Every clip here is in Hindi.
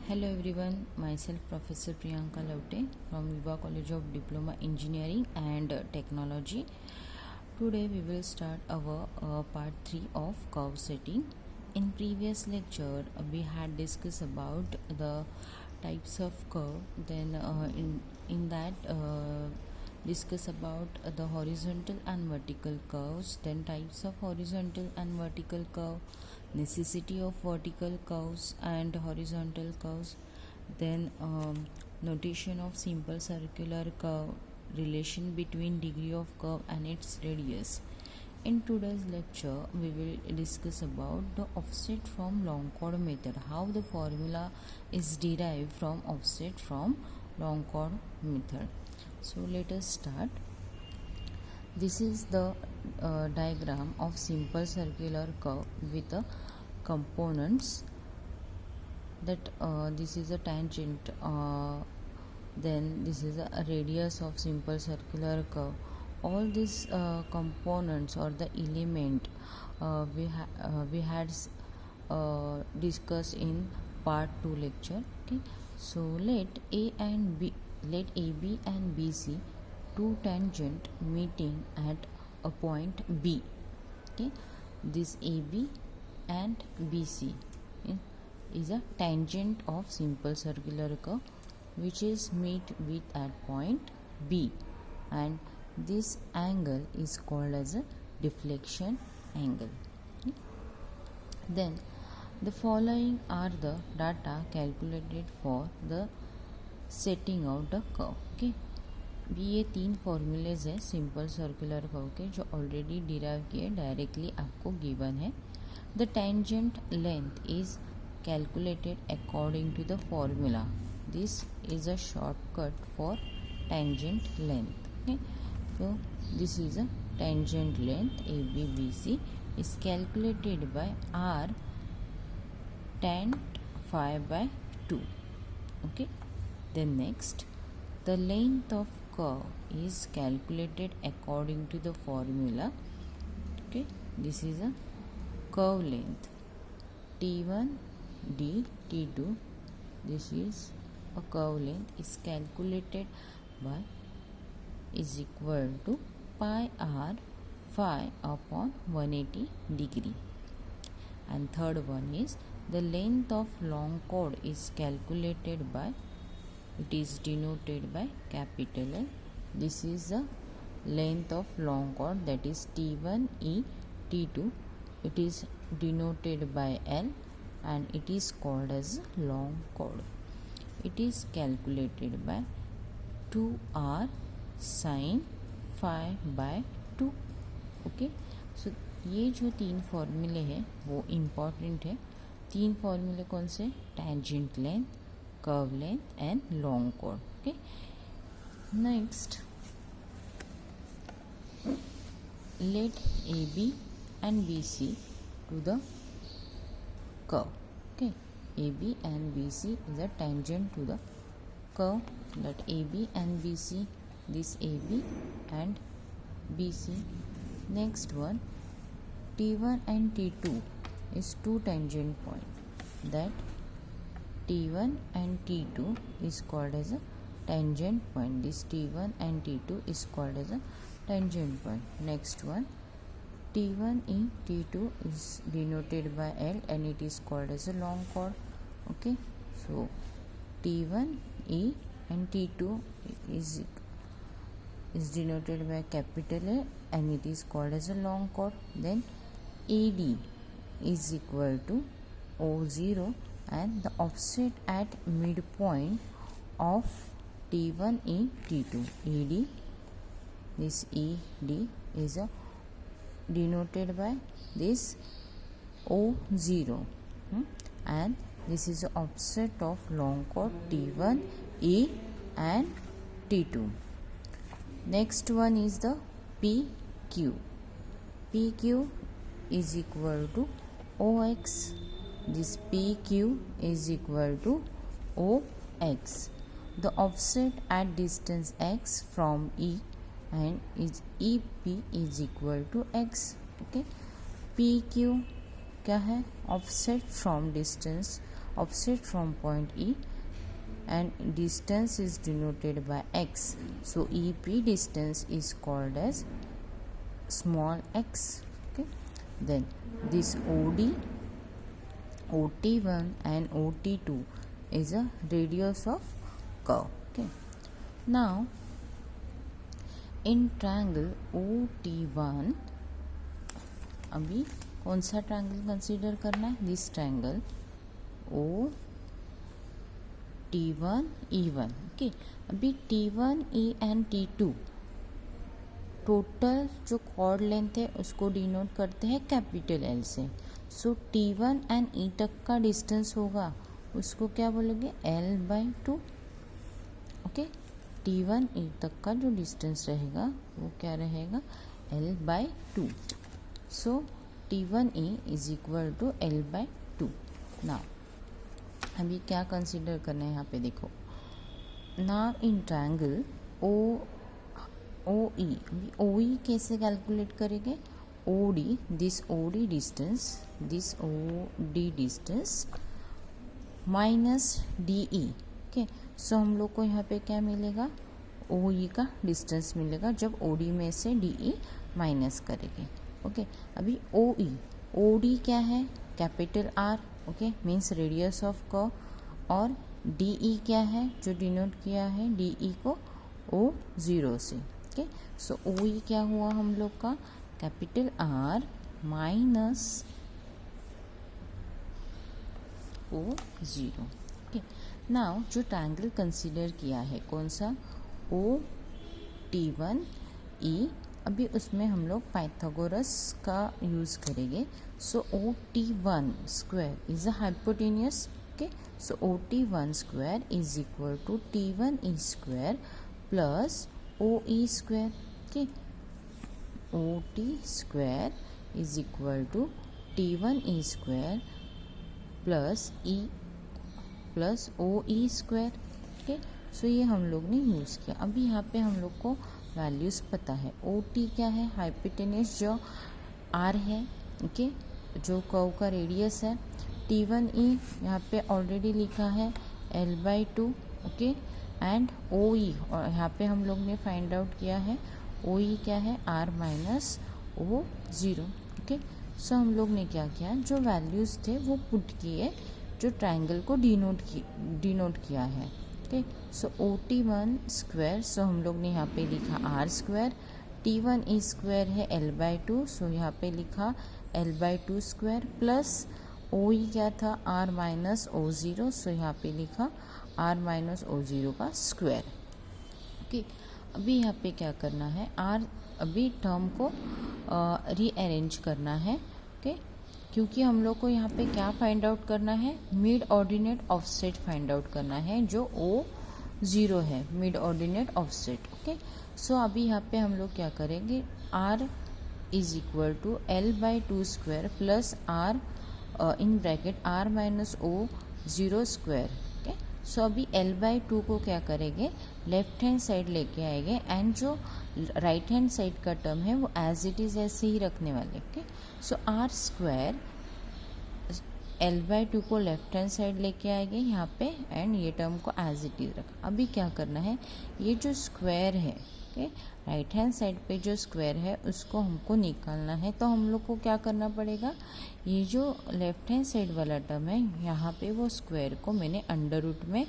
Hello everyone, myself Professor Priyanka Laute from Viva College of Diploma Engineering and Technology. Today we will start our part 3 of curve setting. In previous lecture we had discussed about the types of curve, then in that discuss about the horizontal and vertical curves, then types of horizontal and vertical curve, necessity of vertical curves and horizontal curves, then notation of simple circular curve, relation between degree of curve and its radius. In today's lecture we will discuss about the offset from long chord method, how the formula is derived from offset from long chord method. So let us start. This is the diagram of simple circular curve with the components that this is a tangent, then this is a radius of simple circular curve. All these components or the element we had discussed in part 2 lecture. Okay, so let AB and BC two tangent meeting at a point B. Okay, this AB and BC is a tangent of simple circular curve which is meet with at point B, and this angle is called as a deflection angle. Okay. Then the following are the data calculated for the setting of the curve. Okay, ये 3 फॉर्मूलेज है सिंपल सर्कुलर कर्व के जो ऑलरेडी डिराइव किए, डायरेक्टली आपको गिवन है. The tangent length is calculated according to the formula. This is a shortcut for tangent length. Okay, so this is a tangent length ABBC is calculated by R tan phi by 2. Okay, then next the length of curve is calculated according to the formula. Okay, this is a curve length T1 d T2. This is a curve length is calculated by is equal to pi r phi upon 180 degree. And third one is the length of long chord is calculated by, it is denoted by capital L. This is the length of long chord, that is T1 E T2. It is denoted by L and it is called as long chord. It is calculated by 2r sin phi by 2. Okay, so ये जो 3 फॉर्मूले हैं वो इम्पॉर्टेंट है. 3 फॉर्मूले कौन से? Tangent length, curve length and long chord. Okay, next let AB and BC to the curve. Okay, AB and BC is a tangent to the curve. Let AB and BC, this AB and BC. Next one, T1 and T2 is two tangent point. That T1 and T2 is called as a tangent point. This T1 and T2 is called as a tangent point. Next one, T1 E T2 is denoted by L and it is called as a long chord. Okay, so T1 E and T2 is denoted by capital A and it is called as a long chord. Then AD is equal to O0 and the offset at midpoint of T1 E T2. AD, this ED is a denoted by this O0, and this is the offset of long chord T1 E and T2. Next one is the PQ. PQ is equal to OX. This PQ is equal to OX. The offset at distance x from E and is EP is equal to x. Okay, PQ क्या है? Offset from distance offset from point E and distance is denoted by x. So EP distance is called as small x. Okay, then this OD, OT1 and OT2 is a radius of curve. Okay, now in triangle OT1 अभी कौन सा ट्रायंगल कंसीडर करना है? This triangle O T1 E1. Okay, अभी T1 E and T2 total जो कॉर्ड लेंथ है उसको डिनोट करते हैं कैपिटल L से. सो T1 एंड E तक का डिस्टेंस होगा उसको क्या बोलेंगे? L/2. ओके, T1 E तक का जो डिस्टेंस रहेगा वो क्या रहेगा? L/2. So T1 E is equal to L/2. Now अभी क्या कंसीडर करना है यहाँ पे देखो. नाउ इन ट्रायंगल OE, अभी OE कैसे कैलकुलेट करेंगे? OD, this OD distance minus DE. Okay, so हम लोग को यहाँ पे क्या मिलेगा? OE का डिस्टेंस मिलेगा जब OD में से DE माइनस करेंगे. ओके, अभी OD क्या है? Capital R. Okay, means radius of curve. और DE क्या है? जो डिनोट किया है DE को O0 से. ओके, सो OE क्या हुआ हम लोग का? Capital R minus O0. Okay, now जो ट्रायंगल कंसीडर किया है कौन सा? OT1 E. अभी उसमें हम लोग पाइथागोरस का यूज़ करेंगे. So OT1 square is a hypotenuse. Okay, so OT1 square is equal to T1 E square plus OE square. Okay, OT square is equal to T1 E square plus E plus OE square. Okay, so ये हम लोग ने यूज़ किया. अभी यहाँ पे हम लोग को वैल्यूज़ पता है. OT क्या है? हाइपोटेन्यूस जो R है. ओके, जो कर्व का रेडियस है. T1 E यहाँ पे ऑलरेडी लिखा है L/2. ओके, एंड OE और यहाँ पे हम लोग ने फाइंड आउट किया है OE क्या है? R minus O0. Okay, so हम लोग ने क्या किया? जो वैल्यूज़ थे वो पुट किए जो ट्रायंगल को डिनोट किया है. ओके, सो OT1 स्क्वायर, सो हम लोग ने यहाँ पे लिखा R square. T1 E square है L/2, सो यहाँ पे लिखा L/2 स्क्वायर प्लस OE क्या था? R माइनस O0, सो यहाँ पे लिखा R माइनस O0 का स्क्वायर. ओके, अभी यहाँ पे क्या करना है? अभी टर्म को रीअरेंज करना है. ओके, क्योंकि हम लोग को यहाँ पे क्या फाइंड आउट करना है? Mid ordinate offset find out करना है जो O0 है, mid ordinate offset. Okay, so अभी यहाँ पे हम लोग क्या करेंगे? R is equal to L/2 square plus R in bracket R minus O0 square. Okay, so अभी L/2 को क्या करेंगे? लेफ्ट हैंड साइड लेके आएंगे एंड जो राइट हैंड साइड का टर्म है वो एज इट इज़ ऐसे ही रखने वाले. ओके, सो R स्क्वायर L/2 को लेफ्ट हैंड साइड लेके आएंगे यहाँ पे एंड ये टर्म को एज इट इज रखा. अभी क्या करना है? ये जो स्क्वायर है, ओके, राइट हैंड साइड पे जो स्क्वायर है उसको हमको निकालना है. तो हम लोग को क्या करना पड़ेगा? ये जो लेफ्ट हैंड साइड वाला टर्म है यहाँ पे वो स्क्वायर को मैंने अंडर रूट में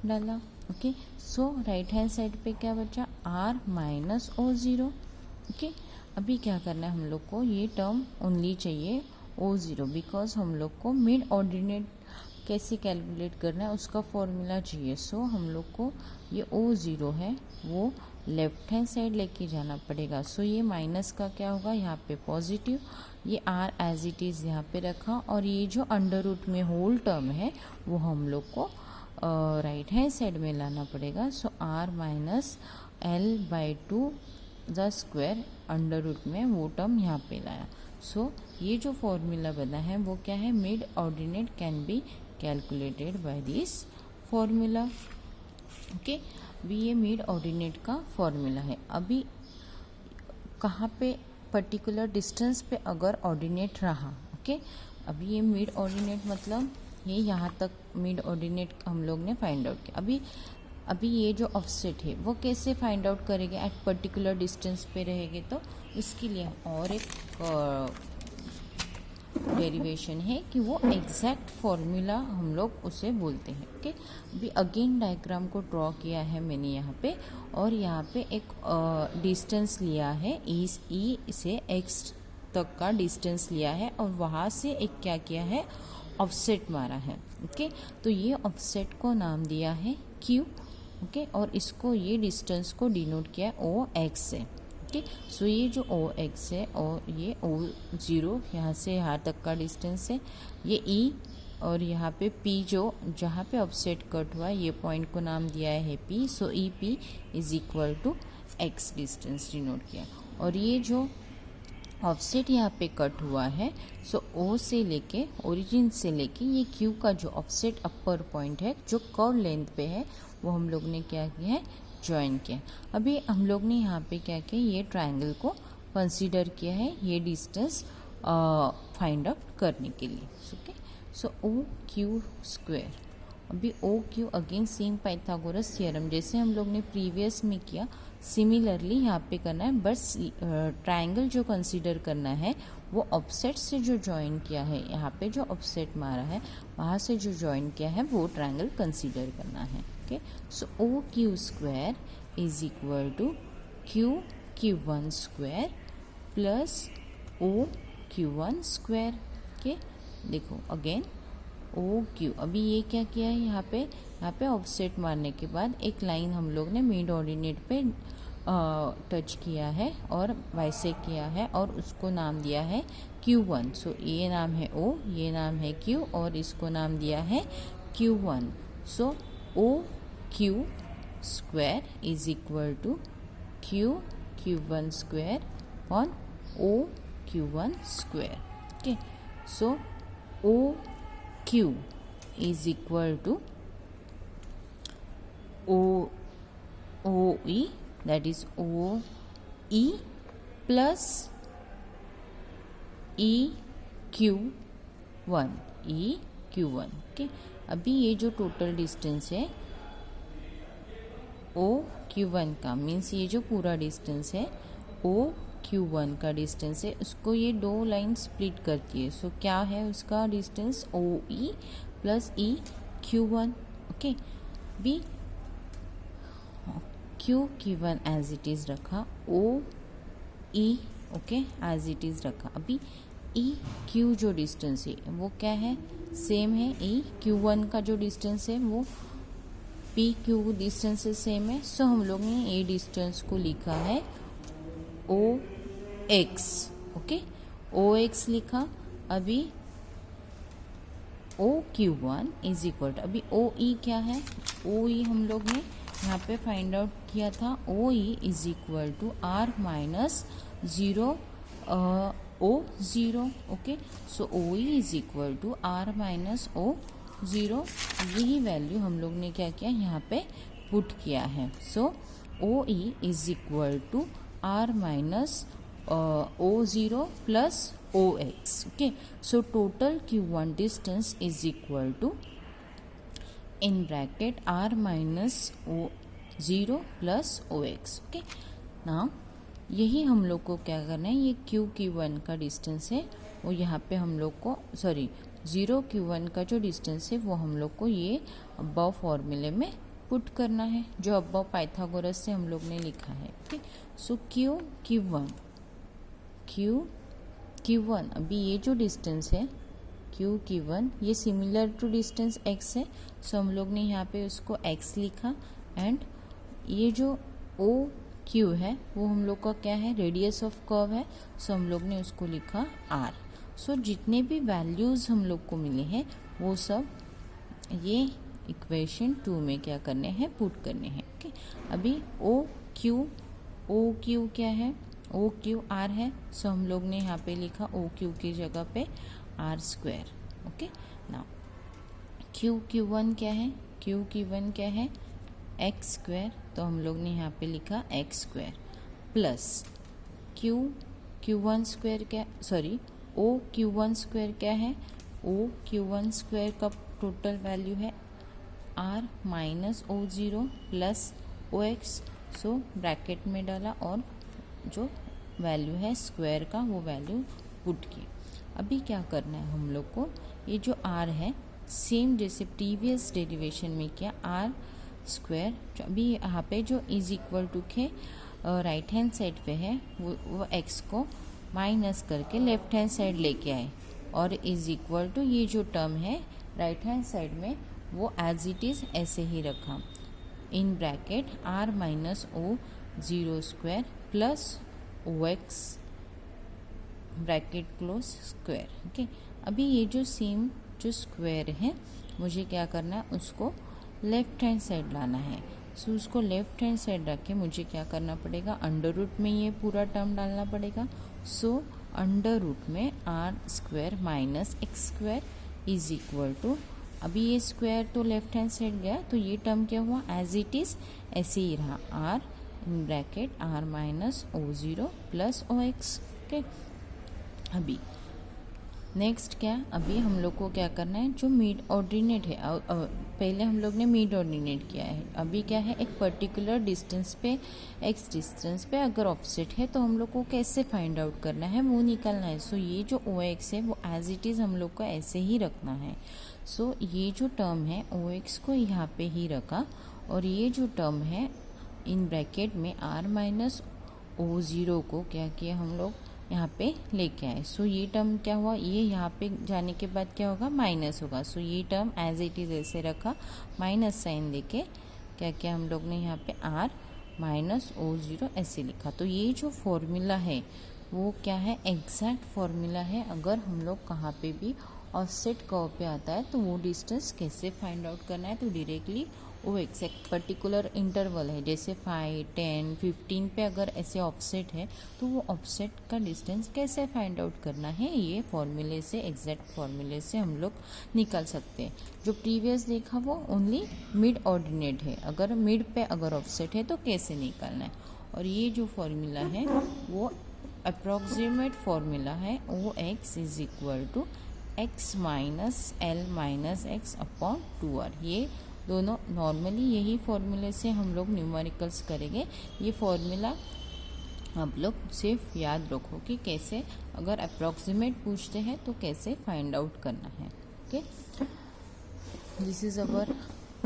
डाला. ओके, सो राइट हैंड साइड पे क्या बचा? R minus O0. ओके, अभी क्या करना है हम लोग को? ये टर्म ओनली चाहिए O0 बिकॉज हम लोग को मिड ऑर्डिनेट कैसे कैलकुलेट करना है उसका फॉर्मूला चाहिए. सो हम लोग को ये O0 है वो लेफ्ट हैंड साइड लेके जाना पड़ेगा. सो ये माइनस का क्या होगा? यहाँ पे पॉजिटिव. ये R एज इट इज़ यहाँ पे रखा और ये जो अंडर रूट में होल टर्म है वो हम लोग को राइट हैंड साइड में लाना पड़ेगा. So R minus L/2 the square under root में वो टर्म यहाँ पे लाया. सो ये जो फॉर्मूला बना है वो क्या है? Mid ordinate can be calculated by this formula. Okay, अभी ये मिड ऑर्डिनेट का फॉर्मूला है. अभी कहाँ पे? पर्टिकुलर डिस्टेंस पे अगर ऑर्डिनेट रहा. ओके, अभी ये मिड ऑर्डिनेट मतलब ये यहाँ तक मिड ऑर्डिनेट हम लोग ने फाइंड आउट किया। अभी ये जो ऑफसेट है वो कैसे फाइंड आउट करेंगे, एट पर्टिकुलर डिस्टेंस पे रहेंगे तो उसके लिए और एक डेरिवेशन है कि वो एग्जैक्ट फॉर्मूला हम लोग उसे बोलते हैं। ओके, अभी अगेन डायग्राम को ड्रॉ किया है मैंने यहाँ पे, और यहाँ पे एक डिस्टेंस लिया है, ई से एक्स तक का डिस्टेंस लिया है, और वहाँ से एक क्या किया है, ऑफसेट मारा है। ओके, तो ये ऑफसेट को नाम दिया है क्यू। ओके, और इसको ये डिस्टेंस को डिनोट किया है ओ एक्स से। ओके, सो ये जो ओ एक्स है और ये ओ ज़ीरो यहाँ से यहाँ तक का डिस्टेंस है, ये ई, और यहाँ पे पी जो जहाँ पे ऑफसेट कट हुआ ये पॉइंट को नाम दिया है P. So E P is equal to X distance denote किया। और ये जो ऑफसेट यहाँ पे कट हुआ है, सो ओ से लेके ओरिजिन से लेके ये क्यू का जो ऑफसेट अपर पॉइंट है जो कर्व लेंथ पे है वो हम लोग ने क्या किया है, ज्वाइन किया। अभी हम लोग ने यहाँ पे क्या किया, ये ट्रायंगल को कंसीडर किया है ये डिस्टेंस फाइंड आउट करने के लिए। Okay, so O Q square, अभी O Q again same Pythagoras theorem जैसे हम लोग ने प्रीवियस में किया, सिमिलरली यहाँ पे करना है, बस ट्रायंगल जो कंसीडर करना है वो ऑफसेट से जो ज्वाइन किया है, यहाँ पे जो ऑफसेट मारा है वहाँ से जो ज्वाइन किया है वो ट्रायंगल कंसीडर करना है। Okay, so O Q square is equal to Q one square plus O Q one square. Okay, देखो अगेन ओ क्यू, अभी ये क्या किया है, यहाँ पे ऑफसेट मारने के बाद एक लाइन हम लोग ने मिड ऑर्डिनेट पे टच किया है और बाइसेक्ट किया है और उसको नाम दिया है Q1। सो ये नाम है O, ये नाम है Q, और इसको नाम दिया है Q1। So O Q square is equal to Q1 square on O Q1 square. Okay, so O Q is equal to OE, that is OE plus EQ1। Okay, अभी ये जो टोटल डिस्टेंस है OQ1 का, मीन्स ये जो पूरा डिस्टेंस है OQ1 का डिस्टेंस है, उसको ये दो लाइन स्प्लिट करती है। सो क्या है उसका distance, OE plus EQ1। Okay, B Q1 as it is रखा, OE okay as it is रखा। अभी EQ जो डिस्टेंस है वो क्या है, सेम है, EQ1 का जो डिस्टेंस है वो PQ डिस्टेंस से सेम है। सो हम लोग ने ये डिस्टेंस को लिखा है OX। ओके, OX लिखा। अभी OQ1 इज इक्वल टू, अभी OE क्या है, OE हम लोग ने यहाँ पे फाइंड आउट किया था, OE is equal to R minus zero O0। Okay, so OE is equal to R minus O0, यही वैल्यू हम लोग ने क्या किया, यहाँ पे पुट किया है। So OE is equal to R minus O0 plus OX। Okay, so total Q1 distance is equal to in bracket R minus O0 plus OX। Okay, now यही हम लोग को क्या करना है, ये Q1 का डिस्टेंस है वो यहाँ पे हम लोग को, सॉरी 0Q1 का जो डिस्टेंस है वो हम लोग को ये अबव फॉर्मूले में पुट करना है, जो अबव पाइथागोरस से हम लोग ने लिखा है। ओके, सो Q1, अभी ये जो डिस्टेंस है Q1 ये सिमिलर टू डिस्टेंस x है, सो हम लोग ने यहाँ पे उसको x लिखा, एंड ये जो OQ है वो हम लोग का क्या है, रेडियस ऑफ कर्व है, सो हम लोग ने उसको लिखा R। सो जितने भी वैल्यूज़ हम लोग को मिले हैं वो सब ये इक्वेशन 2 में क्या करने हैं, पुट करने हैं। ओके, अभी OQ क्या है, OQ R है, सो हम लोग ने यहाँ पे लिखा OQ की जगह पे R square. Okay, now Q1 क्या है, Q1 क्या है, X स्क्वायर, तो हम लोग ने यहाँ पे लिखा X square plus Q1 square क्या, सॉरी OQ1 स्क्वायर क्या है, OQ1 स्क्वायर का टोटल वैल्यू है R minus O zero plus O X, so bracket में डाला और जो वैल्यू है स्क्वायर का वो वैल्यू पुट की। अभी क्या करना है हम लोग को, ये जो आर है सेम जैसे प्रीवियस डेरिवेशन में किया आर स्क्वायर, अभी यहाँ पे जो इज इक्वल टू के राइट हैंड साइड पे है वो एक्स को माइनस करके लेफ्ट हैंड साइड लेके आए और इज इक्वल टू ये जो टर्म है राइट हैंड साइड में वो एज इट इज़ ऐसे ही रखा in bracket R minus O zero square plus O X bracket close square. Okay, अभी ये जो सेम जो स्क्वायर है मुझे क्या करना है, उसको लेफ्ट हैंड साइड लाना है। सो उसको लेफ्ट हैंड साइड रख के मुझे क्या करना पड़ेगा, अंडर रूट में ये पूरा टर्म डालना पड़ेगा। सो अंडर रूट में R square minus X square is equal to, अभी ये स्क्वायर तो लेफ्ट हैंड साइड गया तो ये टर्म क्या हुआ, एज इट इज़ ऐसे ही रहा, R in bracket R minus O zero plus O X. Okay, अभी नेक्स्ट क्या, अभी हम लोग को क्या करना है, जो मिड ऑर्डिनेट है पहले हम लोग ने मिड ऑर्डिनेट किया है, अभी क्या है एक पर्टिकुलर डिस्टेंस पे एक्स डिस्टेंस पे अगर ऑफसेट है तो हम लोग को कैसे फाइंड आउट करना है वो निकालना है। सो ये जो ओ एक्स है वो एज इट इज़ हम लोग को ऐसे ही रखना है। सो ये जो टर्म है ओ एक्स को यहाँ पे ही रखा और ये जो टर्म है इन ब्रैकेट में आर माइनस ओ ज़ीरो को क्या किया हम लोग यहाँ पे लेके आए। सो ये टर्म क्या हुआ, ये यहाँ पे जाने के बाद क्या होगा, माइनस होगा। सो ये टर्म एज इट इज़ ऐसे रखा, माइनस साइन देके क्या किया हम लोग ने यहाँ पे आर माइनस ओ ज़ीरो ऐसे लिखा। तो ये जो फॉर्मूला है वो क्या है, एग्जैक्ट फॉर्मूला है। अगर हम लोग कहाँ पे भी ऑफसेट कर्व पे आता है तो वो डिस्टेंस कैसे फाइंड आउट करना है, तो डायरेक्टली वो एक पर्टिकुलर इंटरवल है जैसे 5, 10, 15 पे अगर ऐसे ऑफसेट है तो वो ऑफसेट का डिस्टेंस कैसे फाइंड आउट करना है, ये फॉर्मूले से एग्जैक्ट फॉर्मूले से हम लोग निकाल सकते हैं। जो प्रीवियस देखा वो ओनली मिड ऑर्डिनेट है, अगर मिड पे अगर ऑफसेट है तो कैसे निकालना है। और ये जो फॉर्मूला है वो अप्रॉक्सीमेट फॉर्मूला है, O X is equal to X minus L minus X upon 2r। ये दोनों नॉर्मली यही फॉर्मूले से हम लोग न्यूमेरिकल्स करेंगे। ये फॉर्मूला आप लोग सिर्फ याद रखो कि कैसे अगर अप्रॉक्सीमेट पूछते हैं तो कैसे फाइंड आउट करना है। Okay, this is our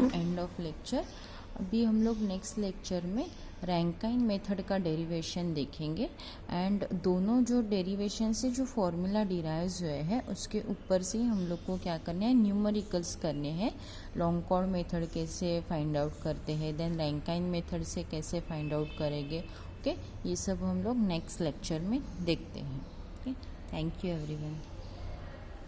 end of lecture. अभी हम लोग नेक्स्ट लेक्चर में रैंकाइन मेथड का डेरिवेशन देखेंगे एंड दोनों जो डेरिवेशन से जो फॉर्मूला डिराइव हुए हैं उसके ऊपर से हम लोग को क्या करना है, न्यूमेरिकल्स करने हैं। लॉन्ग कॉर्ड मेथड कैसे फाइंड आउट करते हैं, देन रैंकाइन मेथड से कैसे फाइंड आउट करेंगे। ओके, ये सब हम लोग नेक्स्ट लेक्चर में देखते हैं। Okay, thank you everyone.